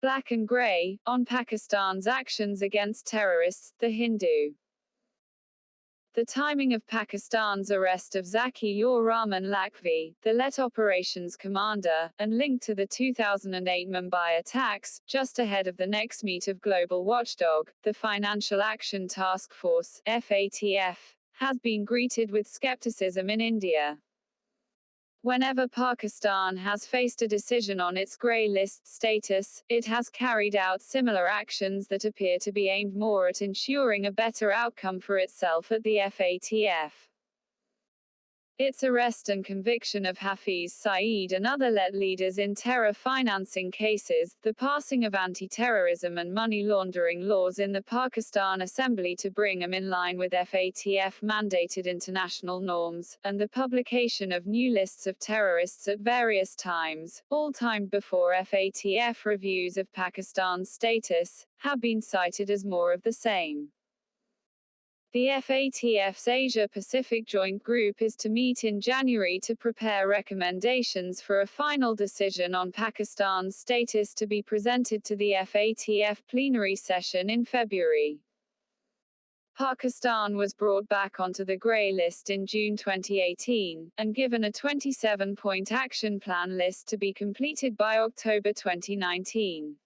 Black and Grey, on Pakistan's actions against terrorists, The Hindu. The timing of Pakistan's arrest of Zaki-ur-Rahman Lakhvi, the LET operations commander, and linked to the 2008 Mumbai attacks, just ahead of the next meet of global watchdog, the Financial Action Task Force, FATF, has been greeted with skepticism in India. Whenever Pakistan has faced a decision on its grey list status, it has carried out similar actions that appear to be aimed more at ensuring a better outcome for itself at the FATF. Its arrest and conviction of Hafiz Saeed and other LET leaders in terror financing cases, the passing of anti-terrorism and money laundering laws in the Pakistan Assembly to bring them in line with FATF-mandated international norms, and the publication of new lists of terrorists at various times, all timed before FATF reviews of Pakistan's status, have been cited as more of the same. The FATF's Asia-Pacific Joint Group is to meet in January to prepare recommendations for a final decision on Pakistan's status to be presented to the FATF plenary session in February. Pakistan was brought back onto the grey list in June 2018, and given a 27-point action plan list to be completed by October 2019.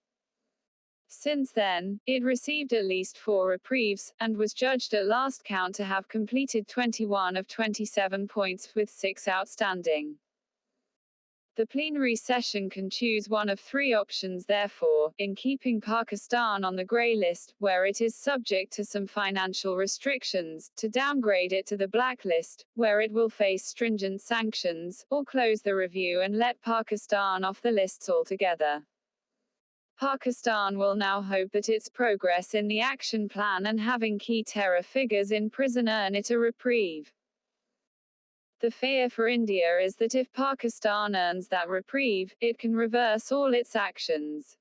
Since then, it received at least 4 reprieves, and was judged at last count to have completed 21 of 27 points, with 6 outstanding. The plenary session can choose one of 3 options therefore, in keeping Pakistan on the grey list, where it is subject to some financial restrictions, to downgrade it to the blacklist, where it will face stringent sanctions, or close the review and let Pakistan off the lists altogether. Pakistan will now hope that its progress in the action plan and having key terror figures in prison earn it a reprieve. The fear for India is that if Pakistan earns that reprieve, it can reverse all its actions.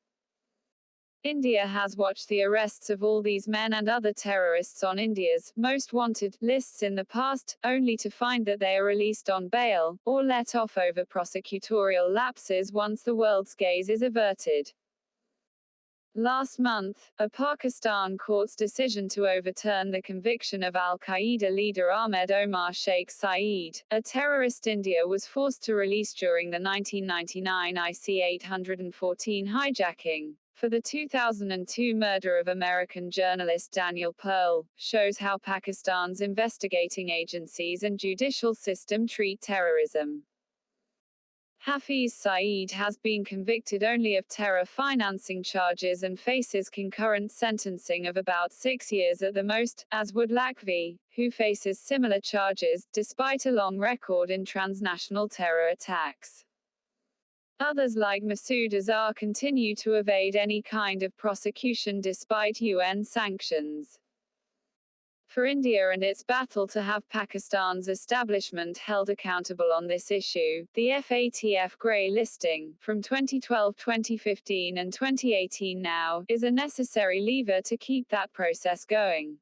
India has watched the arrests of all these men and other terrorists on India's most wanted lists in the past, only to find that they are released on bail, or let off over prosecutorial lapses once the world's gaze is averted. Last month, a Pakistan court's decision to overturn the conviction of al-Qaeda leader Ahmed Omar Sheikh Saeed, a terrorist India was forced to release during the 1999 IC-814 hijacking, for the 2002 murder of American journalist Daniel Pearl, shows how Pakistan's investigating agencies and judicial system treat terrorism. Hafiz Saeed has been convicted only of terror financing charges and faces concurrent sentencing of about 6 years at the most, as would Lakhvi, who faces similar charges, despite a long record in transnational terror attacks. Others like Masood Azhar continue to evade any kind of prosecution despite UN sanctions. For India and its battle to have Pakistan's establishment held accountable on this issue, the FATF grey listing, from 2012, 2015 and 2018 now, is a necessary lever to keep that process going.